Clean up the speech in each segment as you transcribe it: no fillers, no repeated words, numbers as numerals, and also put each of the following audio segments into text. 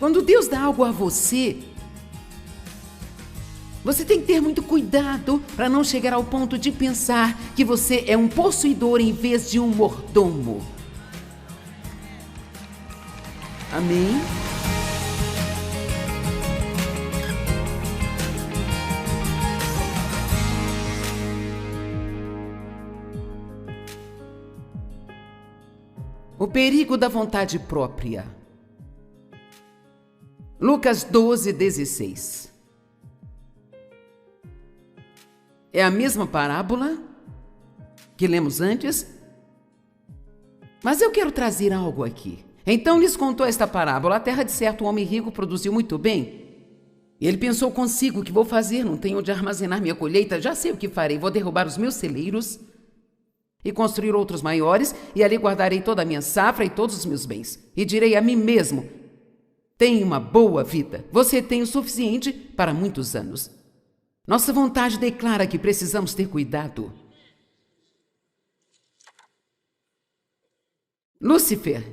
Quando Deus dá algo a você, você tem que ter muito cuidado para não chegar ao ponto de pensar que você é um possuidor em vez de um mordomo. Amém? O perigo da vontade própria. Lucas 12:16. É a mesma parábola que lemos antes, mas eu quero trazer algo aqui. Então lhes contou esta parábola: a terra de certo homem rico produziu muito bem. E ele pensou consigo: o que vou fazer? Não tenho onde armazenar minha colheita. Já sei o que farei: vou derrubar os meus celeiros e construir outros maiores, e ali guardarei toda a minha safra e todos os meus bens. E direi a mim mesmo: tenha uma boa vida. Você tem o suficiente para muitos anos. Nossa vontade declara que precisamos ter cuidado. Lúcifer,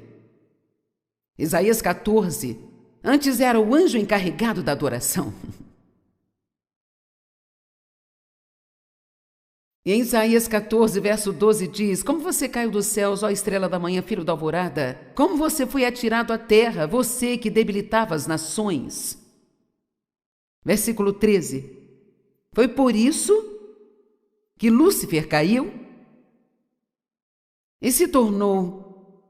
Isaías 14, antes era o anjo encarregado da adoração. E em Isaías 14, verso 12 diz: como você caiu dos céus, ó estrela da manhã, filho da alvorada? Como você foi atirado à terra, você que debilitava as nações. Versículo 13. Foi por isso que Lúcifer caiu e se tornou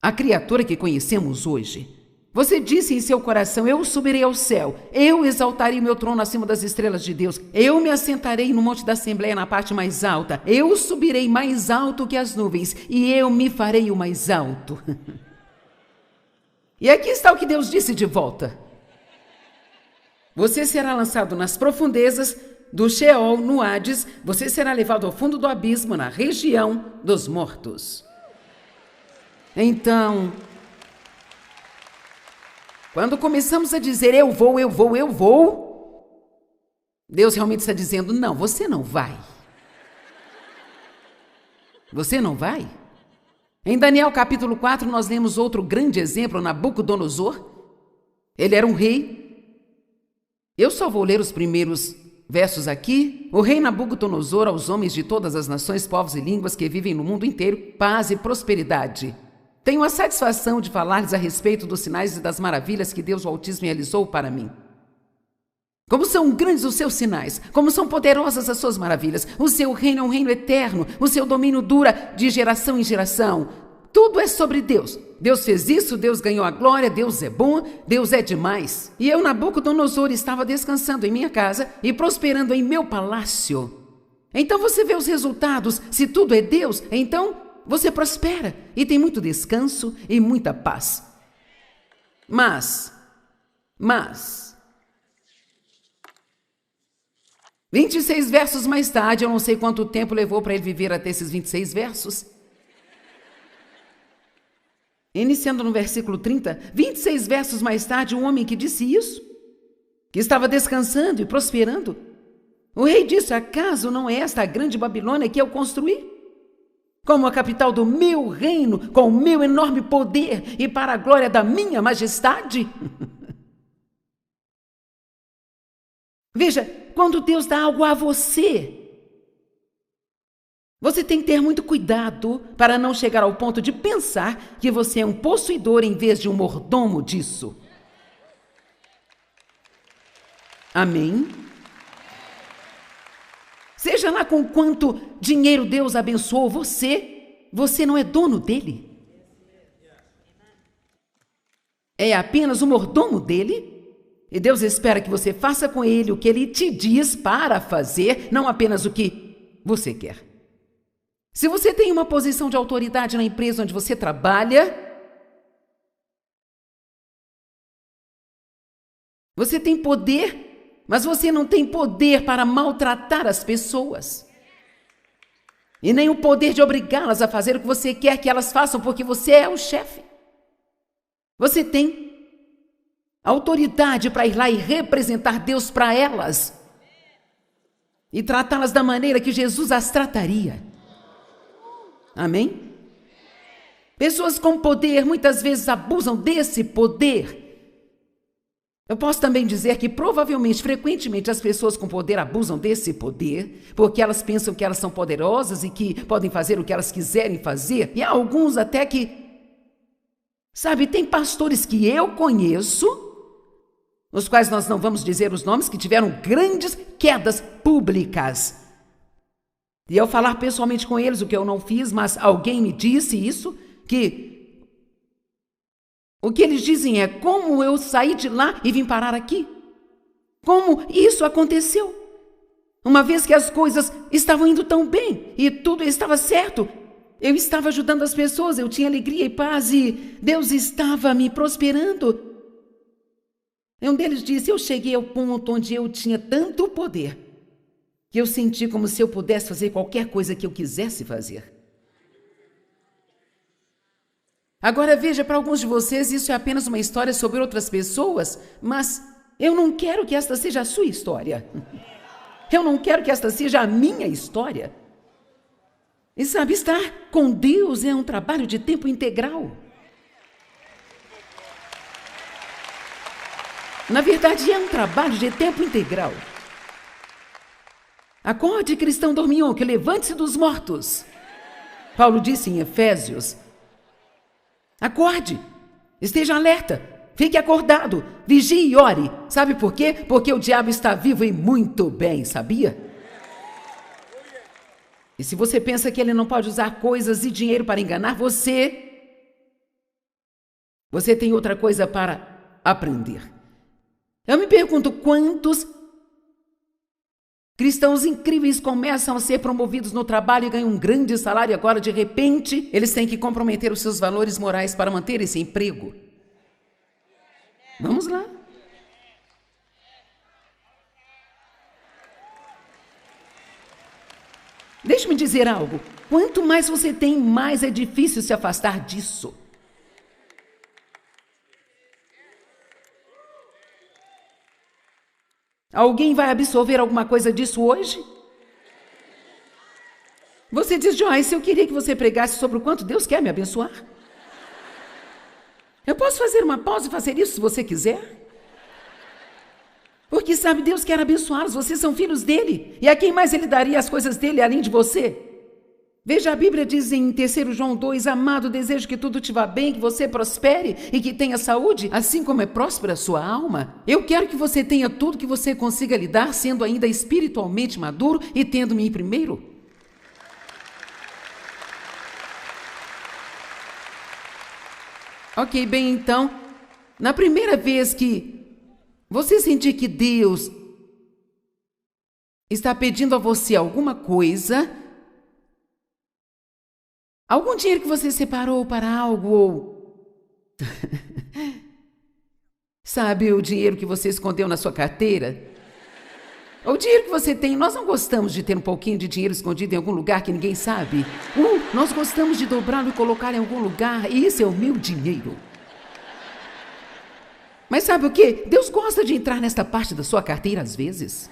a criatura que conhecemos hoje. Você disse em seu coração: eu subirei ao céu, eu exaltarei o meu trono acima das estrelas de Deus, eu me assentarei no monte da Assembleia na parte mais alta, eu subirei mais alto que as nuvens e eu me farei o mais alto. E aqui está o que Deus disse de volta: você será lançado nas profundezas do Sheol, no Hades, você será levado ao fundo do abismo, na região dos mortos. Então, quando começamos a dizer eu vou, Deus realmente está dizendo: não, você não vai. Você não vai? Em Daniel capítulo 4 nós lemos outro grande exemplo, Nabucodonosor. Ele era um rei. Eu só vou ler os primeiros versos aqui. O rei Nabucodonosor, aos homens de todas as nações, povos e línguas que vivem no mundo inteiro, paz e prosperidade. Tenho a satisfação de falar-lhes a respeito dos sinais e das maravilhas que Deus o Altíssimo realizou para mim. Como são grandes os seus sinais, como são poderosas as suas maravilhas. O seu reino é um reino eterno, o seu domínio dura de geração em geração. Tudo é sobre Deus. Deus fez isso, Deus ganhou a glória, Deus é bom, Deus é demais. E eu, Nabucodonosor, estava descansando em minha casa e prosperando em meu palácio. Então você vê os resultados. Se tudo é Deus, então você prospera e tem muito descanso e muita paz. Mas, 26 versos mais tarde, eu não sei quanto tempo levou para ele viver até esses 26 versos. Iniciando no versículo 30, 26 versos mais tarde, um homem que disse isso, que estava descansando e prosperando, o rei disse: acaso não é esta a grande Babilônia que eu construí? Como a capital do meu reino, com o meu enorme poder e para a glória da minha majestade? Veja, quando Deus dá algo a você, você tem que ter muito cuidado para não chegar ao ponto de pensar que você é um possuidor em vez de um mordomo disso. Amém? Seja lá com quanto dinheiro Deus abençoou você não é dono dele. É apenas o mordomo dele. E Deus espera que você faça com ele o que ele te diz para fazer, não apenas o que você quer. Se você tem uma posição de autoridade na empresa onde você trabalha, você tem poder, mas você não tem poder para maltratar as pessoas. E nem o poder de obrigá-las a fazer o que você quer que elas façam, porque você é o chefe. Você tem autoridade para ir lá e representar Deus para elas e tratá-las da maneira que Jesus as trataria. Amém? Pessoas com poder muitas vezes abusam desse poder Eu posso também dizer que provavelmente, frequentemente, as pessoas com poder abusam desse poder, porque elas pensam que elas são poderosas e que podem fazer o que elas quiserem fazer. E há alguns até que, sabe, tem pastores que eu conheço, os quais nós não vamos dizer os nomes, que tiveram grandes quedas públicas. E eu falar pessoalmente com eles, o que eu não fiz, mas alguém me disse isso, que o que eles dizem é: como eu saí de lá e vim parar aqui? Como isso aconteceu? Uma vez que as coisas estavam indo tão bem e tudo estava certo, eu estava ajudando as pessoas, eu tinha alegria e paz e Deus estava me prosperando. E um deles disse: eu cheguei ao ponto onde eu tinha tanto poder que eu senti como se eu pudesse fazer qualquer coisa que eu quisesse fazer. Agora veja, para alguns de vocês isso é apenas uma história sobre outras pessoas, mas eu não quero que esta seja a sua história. Eu não quero que esta seja a minha história. E sabe, estar com Deus é um trabalho de tempo integral. Na verdade, é um trabalho de tempo integral. Acorde, cristão dormião, que levante-se dos mortos. Paulo disse em Efésios: acorde, esteja alerta, fique acordado, vigie e ore. Sabe por quê? Porque o diabo está vivo e muito bem, sabia? E se você pensa que ele não pode usar coisas e dinheiro para enganar você tem outra coisa para aprender. Eu me pergunto quantos cristãos incríveis começam a ser promovidos no trabalho e ganham um grande salário e agora, de repente, eles têm que comprometer os seus valores morais para manter esse emprego. Vamos lá. Deixe-me dizer algo. Quanto mais você tem, mais é difícil se afastar disso. Alguém vai absorver alguma coisa disso hoje? Você diz: Joyce, eu queria que você pregasse sobre o quanto Deus quer me abençoar. Eu posso fazer uma pausa e fazer isso se você quiser? Porque sabe, Deus quer abençoá-los, vocês são filhos dele. E a quem mais ele daria as coisas dele além de você? Veja, a Bíblia diz em 3 João 2, amado, desejo que tudo te vá bem, que você prospere e que tenha saúde, assim como é próspera a sua alma. Eu quero que você tenha tudo que você consiga lidar, sendo ainda espiritualmente maduro e tendo-me em primeiro. Ok, bem, então, na primeira vez que você sentir que Deus está pedindo a você alguma coisa, algum dinheiro que você separou para algo, ou sabe, o dinheiro que você escondeu na sua carteira, o dinheiro que você tem. Nós não gostamos de ter um pouquinho de dinheiro escondido em algum lugar que ninguém sabe. Nós gostamos de dobrá-lo e colocar em algum lugar, e esse é o meu dinheiro. Mas sabe o quê? Deus gosta de entrar nesta parte da sua carteira às vezes.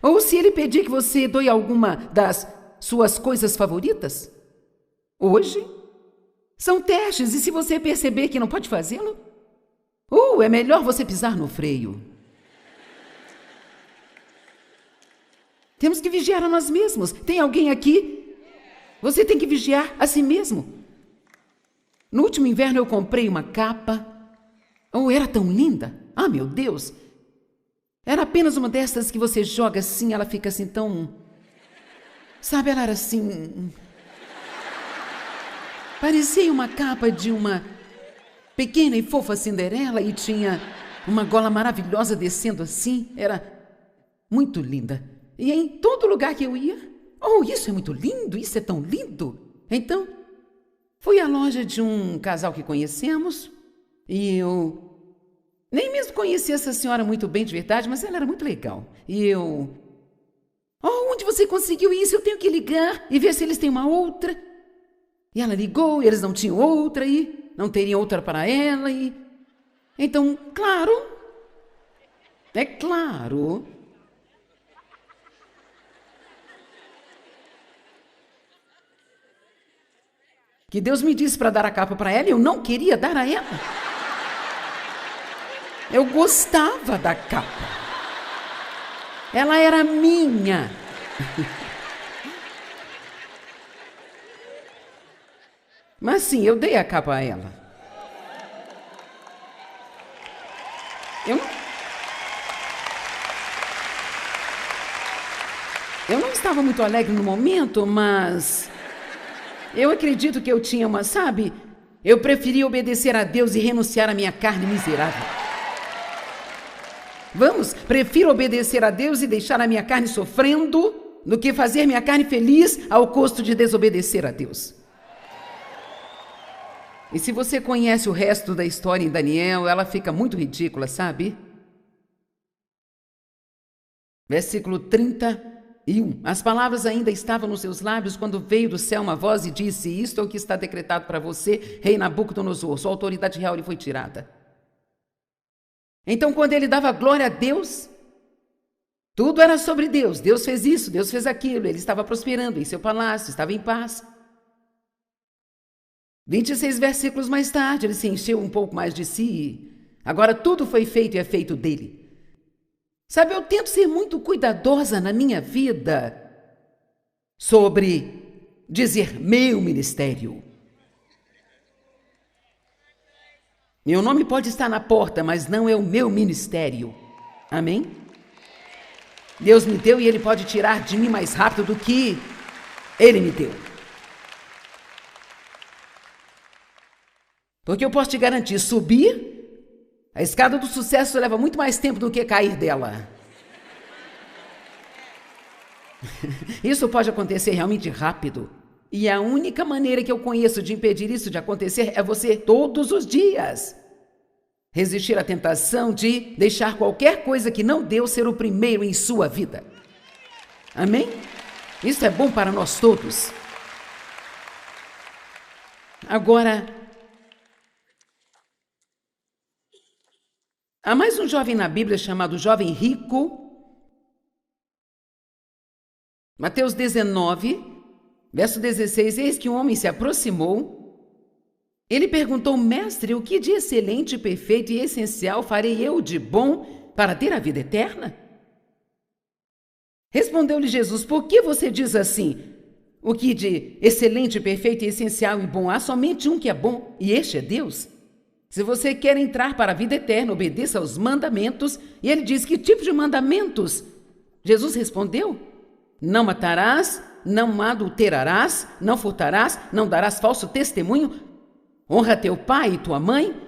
Ou se ele pedir que você doe alguma das suas coisas favoritas, hoje, são testes, e se você perceber que não pode fazê-lo, é melhor você pisar no freio. Temos que vigiar a nós mesmos. Tem alguém aqui? Você tem que vigiar a si mesmo. No último inverno eu comprei uma capa. Era tão linda. Ah, meu Deus. Era apenas uma dessas que você joga assim, ela fica assim tão... Sabe, ela era assim... Parecia uma capa de uma pequena e fofa Cinderela e tinha uma gola maravilhosa descendo assim. Era muito linda. E em todo lugar que eu ia... isso é muito lindo, isso é tão lindo. Então, fui à loja de um casal que conhecemos e eu... nem mesmo conheci essa senhora muito bem de verdade, mas ela era muito legal. E eu... onde você conseguiu isso? Eu tenho que ligar e ver se eles têm uma outra. E ela ligou e eles não tinham outra e não teriam outra para ela e... Então, claro... É claro... que Deus me disse para dar a capa para ela e eu não queria dar a ela. Eu gostava da capa. Ela era minha. Mas sim, eu dei a capa a ela. Eu não estava muito alegre no momento, mas eu acredito que eu tinha uma, sabe? Eu preferia obedecer a Deus e renunciar à minha carne miserável. Prefiro obedecer a Deus e deixar a minha carne sofrendo do que fazer minha carne feliz ao custo de desobedecer a Deus. E se você conhece o resto da história em Daniel, ela fica muito ridícula, sabe? Versículo 31. As palavras ainda estavam nos seus lábios quando veio do céu uma voz e disse: isto é o que está decretado para você, rei Nabucodonosor, sua autoridade real lhe foi tirada. Então, quando ele dava glória a Deus, tudo era sobre Deus. Deus fez isso, Deus fez aquilo, ele estava prosperando em seu palácio, estava em paz. 26 versículos mais tarde, ele se encheu um pouco mais de si. Agora tudo foi feito e é feito dele. Sabe, eu tento ser muito cuidadosa na minha vida sobre dizer meu ministério. Meu nome pode estar na porta, mas não é o meu ministério. Amém? Deus me deu e Ele pode tirar de mim mais rápido do que Ele me deu. Porque eu posso te garantir, subir a escada do sucesso leva muito mais tempo do que cair dela. Isso pode acontecer realmente rápido. E a única maneira que eu conheço de impedir isso de acontecer é você, todos os dias, resistir à tentação de deixar qualquer coisa que não Deus ser o primeiro em sua vida. Amém? Isso é bom para nós todos. Agora, há mais um jovem na Bíblia chamado jovem rico. Mateus 19, verso 16, eis que um homem se aproximou. Ele perguntou: mestre, o que de excelente, perfeito e essencial farei eu de bom para ter a vida eterna? Respondeu-lhe Jesus: por que você diz assim? O que de excelente, perfeito e essencial e bom? Há somente um que é bom, e este é Deus. Se você quer entrar para a vida eterna, obedeça aos mandamentos. E ele diz: que tipo de mandamentos? Jesus respondeu: não matarás, não adulterarás, não furtarás, não darás falso testemunho, honra teu pai e tua mãe,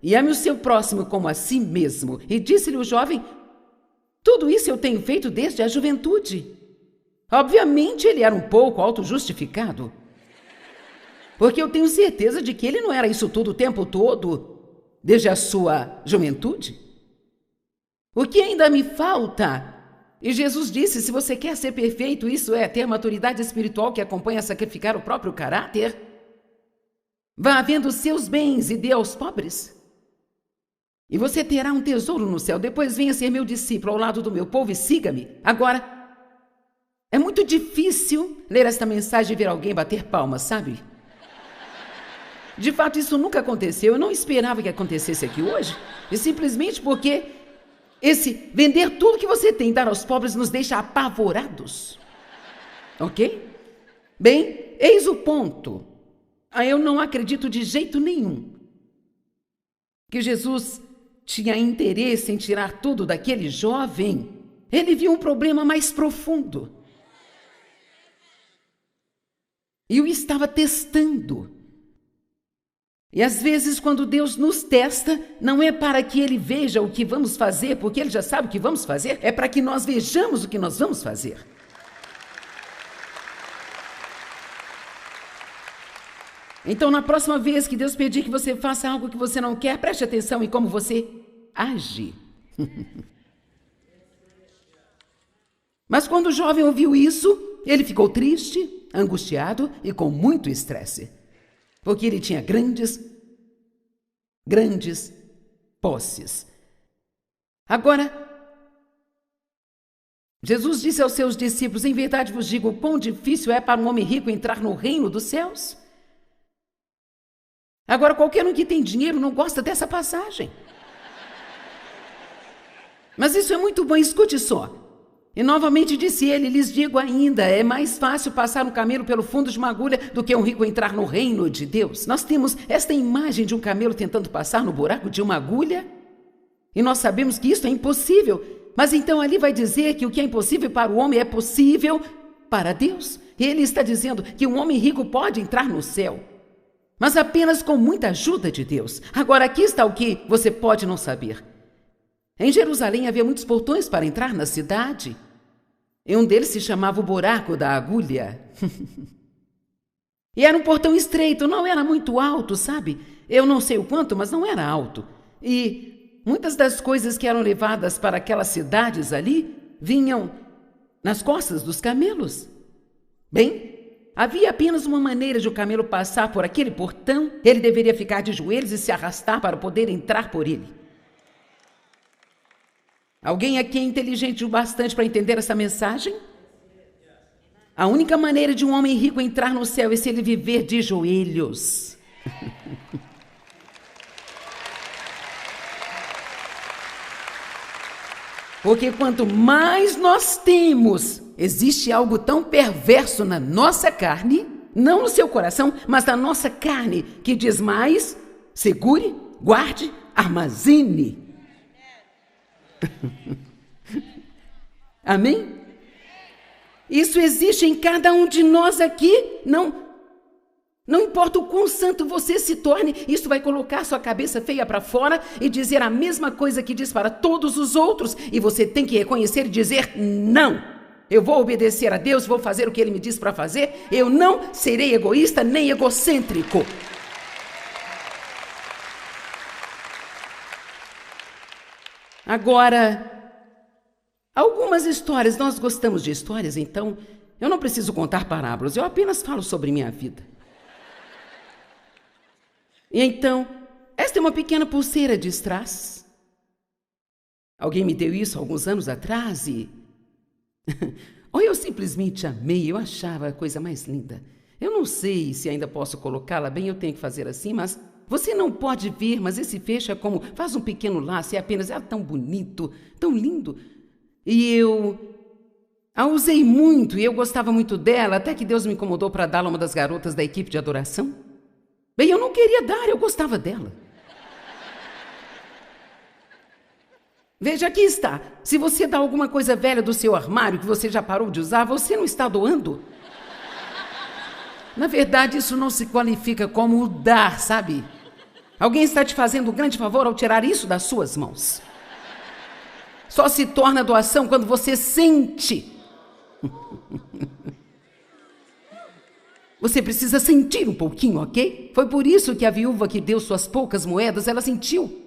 e ame o seu próximo como a si mesmo. E disse-lhe o jovem: tudo isso eu tenho feito desde a juventude. Obviamente ele era um pouco auto-justificado, porque eu tenho certeza de que ele não era isso tudo o tempo todo, desde a sua juventude. O que ainda me falta? E Jesus disse: se você quer ser perfeito, isso é, ter maturidade espiritual que acompanha a sacrificar o próprio caráter, vá vendo os seus bens e dê aos pobres, e você terá um tesouro no céu. Depois venha ser meu discípulo ao lado do meu povo e siga-me. Agora, é muito difícil ler esta mensagem e ver alguém bater palmas, sabe? De fato, isso nunca aconteceu. Eu não esperava que acontecesse aqui hoje, e simplesmente porque esse vender tudo que você tem e dar aos pobres nos deixa apavorados. Ok? Bem, eis o ponto. Eu não acredito de jeito nenhum que Jesus tinha interesse em tirar tudo daquele jovem. Ele viu um problema mais profundo e o estava testando. E às vezes, quando Deus nos testa, não é para que Ele veja o que vamos fazer, porque Ele já sabe o que vamos fazer, é para que nós vejamos o que nós vamos fazer. Então, na próxima vez que Deus pedir que você faça algo que você não quer, preste atenção em como você age. Mas quando o jovem ouviu isso, ele ficou triste, angustiado e com muito estresse, porque ele tinha grandes posses. Agora, Jesus disse aos seus discípulos: em verdade vos digo, o quão difícil é para um homem rico entrar no reino dos céus. Agora, qualquer um que tem dinheiro não gosta dessa passagem. Mas isso é muito bom, escute só. E novamente disse ele, lhes digo ainda, é mais fácil passar um camelo pelo fundo de uma agulha do que um rico entrar no reino de Deus. Nós temos esta imagem de um camelo tentando passar no buraco de uma agulha, e nós sabemos que isso é impossível. Mas então ali vai dizer que o que é impossível para o homem é possível para Deus. Ele está dizendo que um homem rico pode entrar no céu, mas apenas com muita ajuda de Deus. Agora aqui está o que você pode não saber. Em Jerusalém havia muitos portões para entrar na cidade, e um deles se chamava o buraco da agulha. E era um portão estreito, não era muito alto, sabe? Eu não sei o quanto, mas não era alto. E muitas das coisas que eram levadas para aquelas cidades ali vinham nas costas dos camelos. Bem, havia apenas uma maneira de o camelo passar por aquele portão. Ele deveria ficar de joelhos e se arrastar para poder entrar por ele. Alguém aqui é inteligente o bastante para entender essa mensagem? A única maneira de um homem rico entrar no céu é se ele viver de joelhos. Porque quanto mais nós temos, existe algo tão perverso na nossa carne, não no seu coração, mas na nossa carne, que diz mais: segure, guarde, armazene. Amém? Isso existe em cada um de nós aqui. Não importa o quão santo você se torne, isso vai colocar sua cabeça feia para fora e dizer a mesma coisa que diz para todos os outros. E você tem que reconhecer e dizer: não, eu vou obedecer a Deus, vou fazer o que Ele me diz para fazer. Eu não serei egoísta nem egocêntrico. Agora, algumas histórias, nós gostamos de histórias, então eu não preciso contar parábolas, eu apenas falo sobre minha vida. E então, esta é uma pequena pulseira de strass. Alguém me deu isso alguns anos atrás e... ou eu simplesmente amei, eu achava a coisa mais linda. Eu não sei se ainda posso colocá-la bem, eu tenho que fazer assim, mas você não pode ver, mas esse fecho é como... faz um pequeno laço, é apenas... é tão bonito, tão lindo. E eu a usei muito, e eu gostava muito dela, até que Deus me incomodou para dá-la a uma das garotas da equipe de adoração. Bem, eu não queria dar, eu gostava dela. Veja, aqui está. Se você dá alguma coisa velha do seu armário que você já parou de usar, você não está doando. Na verdade, isso não se qualifica como dar, sabe? Alguém está te fazendo um grande favor ao tirar isso das suas mãos. Só se torna doação quando você sente. Você precisa sentir um pouquinho, ok? Foi por isso que a viúva que deu suas poucas moedas, ela sentiu.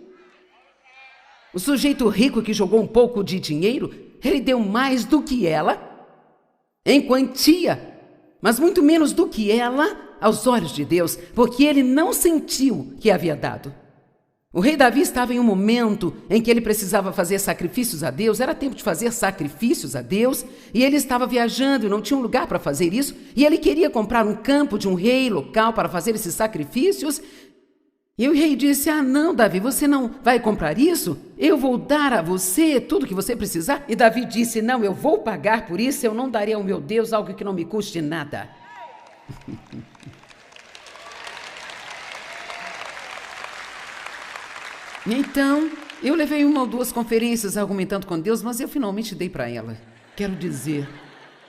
O sujeito rico que jogou um pouco de dinheiro, ele deu mais do que ela em quantia, mas muito menos do que ela aos olhos de Deus, porque ele não sentiu que havia dado. O rei Davi estava em um momento em que ele precisava fazer sacrifícios a Deus, era tempo de fazer sacrifícios a Deus, e ele estava viajando e não tinha um lugar para fazer isso, e ele queria comprar um campo de um rei local para fazer esses sacrifícios. E o rei disse: ah, não, Davi, você não vai comprar isso? Eu vou dar a você tudo que você precisar. E Davi disse: não, eu vou pagar por isso, eu não darei ao meu Deus algo que não me custe nada. Então, eu levei uma ou duas conferências argumentando com Deus, mas eu finalmente dei para ela. Quero dizer,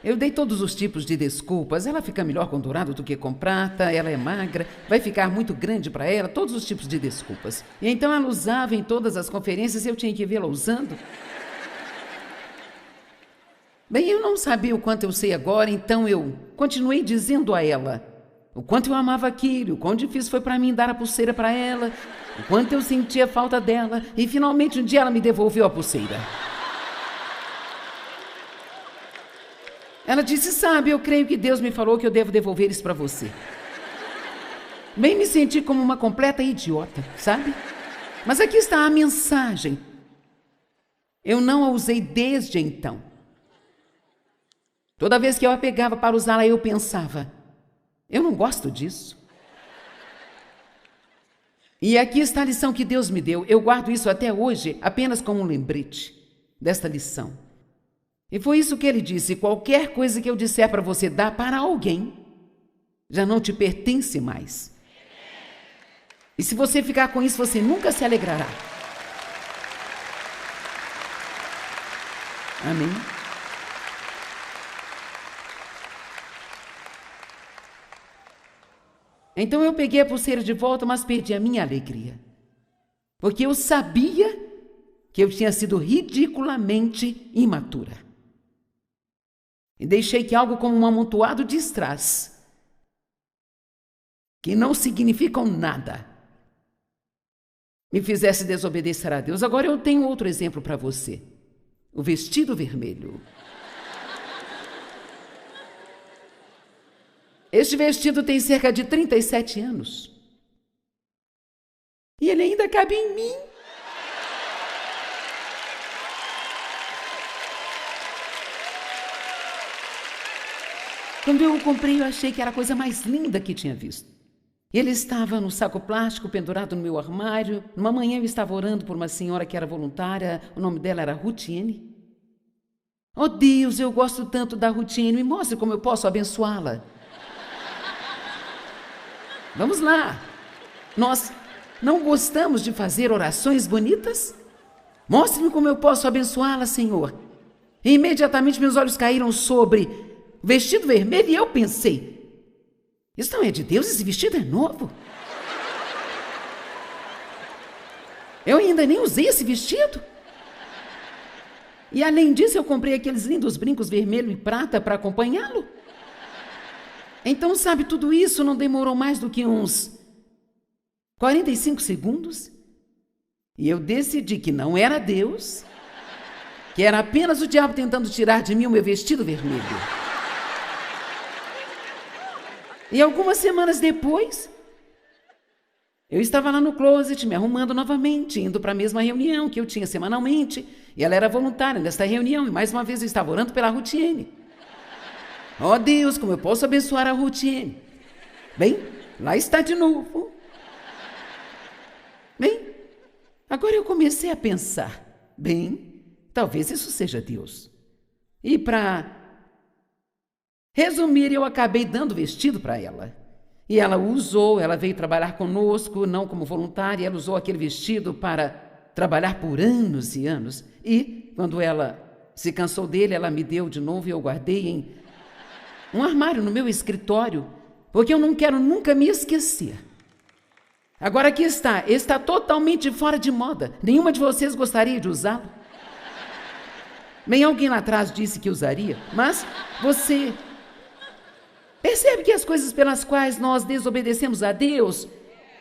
eu dei todos os tipos de desculpas. Ela fica melhor com dourado do que com prata, ela é magra, vai ficar muito grande para ela, todos os tipos de desculpas. E então ela usava em todas as conferências e eu tinha que vê-la usando. Bem, eu não sabia o quanto eu sei agora, então eu continuei dizendo a ela o quanto eu amava aquilo, o quão difícil foi para mim dar a pulseira para ela, o quanto eu sentia falta dela, e finalmente um dia ela me devolveu a pulseira. Ela disse: sabe, eu creio que Deus me falou que eu devo devolver isso para você. Bem, me senti como uma completa idiota, sabe? Mas aqui está a mensagem. Eu não a usei desde então. Toda vez que eu a pegava para usá-la, eu pensava: eu não gosto disso. E aqui está a lição que Deus me deu. Eu guardo isso até hoje apenas como um lembrete. desta lição. E foi isso que ele disse: qualquer coisa que eu disser para você dar para alguém, já não te pertence mais. E se você ficar com isso, você nunca se alegrará. Amém? Então eu peguei a pulseira de volta, mas perdi a minha alegria. Porque eu sabia que eu tinha sido ridiculamente imatura. E deixei que algo como um amontoado de strass, que não significam nada, me fizesse desobedecer a Deus. Agora eu tenho outro exemplo para você. O vestido vermelho. Este vestido tem cerca de 37 anos. E ele ainda cabe em mim. Quando eu o comprei, eu achei que era a coisa mais linda que tinha visto. Ele estava no saco plástico pendurado no meu armário. Numa manhã eu estava orando por uma senhora que era voluntária. O nome dela era Rutiene. Oh Deus, eu gosto tanto da Rutiene. Me mostre como eu posso abençoá-la. Vamos lá. Nós não gostamos de fazer orações bonitas? Mostre-me como eu posso abençoá-la, Senhor. E imediatamente meus olhos caíram sobre o vestido vermelho e eu pensei: isso não é de Deus, esse vestido é novo. Eu ainda nem usei esse vestido. E além disso, eu comprei aqueles lindos brincos vermelho e prata para acompanhá-lo. Então, sabe, tudo isso não demorou mais do que uns 45 segundos. E eu decidi que não era Deus, que era apenas o diabo tentando tirar de mim o meu vestido vermelho. E algumas semanas depois, eu estava lá no closet, me arrumando novamente, indo para a mesma reunião que eu tinha semanalmente. E ela era voluntária nesta reunião, e mais uma vez eu estava orando pela Rutiene. Oh Deus, como eu posso abençoar a Rutiene? Bem, lá está de novo. Bem, agora eu comecei a pensar, bem, talvez isso seja Deus. E para resumir, eu acabei dando vestido para ela. E ela o usou, ela veio trabalhar conosco, não como voluntária, ela usou aquele vestido para trabalhar por anos e anos. E, quando ela se cansou dele, ela me deu de novo e eu guardei em um armário no meu escritório, porque eu não quero nunca me esquecer. Agora aqui está totalmente fora de moda. Nenhuma de vocês gostaria de usá-lo? Bem, alguém lá atrás disse que usaria, mas você percebe que as coisas pelas quais nós desobedecemos a Deus,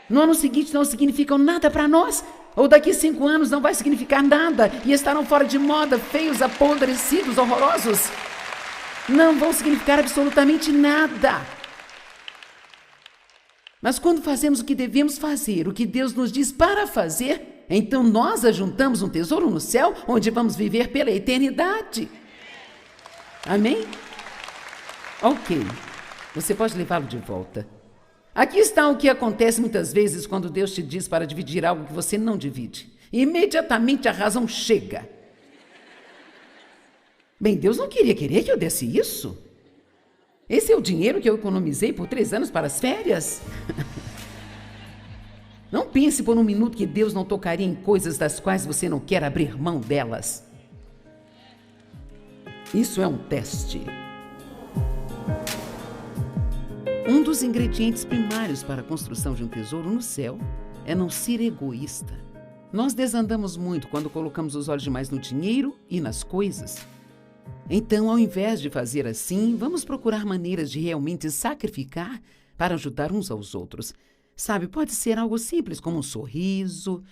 no ano seguinte não significam nada para nós, ou daqui 5 anos não vai significar nada, e estarão fora de moda, feios, apodrecidos, horrorosos. Não vão significar absolutamente nada. Mas quando fazemos o que devemos fazer, o que Deus nos diz para fazer, então nós ajuntamos um tesouro no céu, onde vamos viver pela eternidade. Amém? Ok. Você pode levá-lo de volta. Aqui está o que acontece muitas vezes quando Deus te diz para dividir algo que você não divide. E imediatamente a razão chega. Bem, Deus não querer que eu desse isso? Esse é o dinheiro que eu economizei por 3 anos para as férias? Não pense por um minuto que Deus não tocaria em coisas das quais você não quer abrir mão delas. Isso é um teste. Um dos ingredientes primários para a construção de um tesouro no céu é não ser egoísta. Nós desandamos muito quando colocamos os olhos demais no dinheiro e nas coisas. Então, ao invés de fazer assim, vamos procurar maneiras de realmente sacrificar para ajudar uns aos outros. Sabe, pode ser algo simples como um sorriso,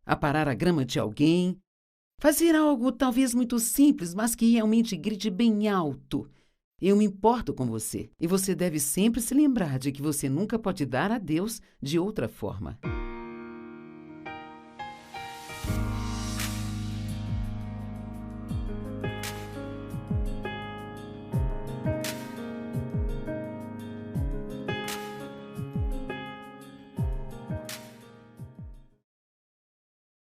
aparar a grama de alguém, fazer algo talvez muito simples, mas que realmente grite bem alto: eu me importo com você. E você deve sempre se lembrar de que você nunca pode dar a Deus de outra forma.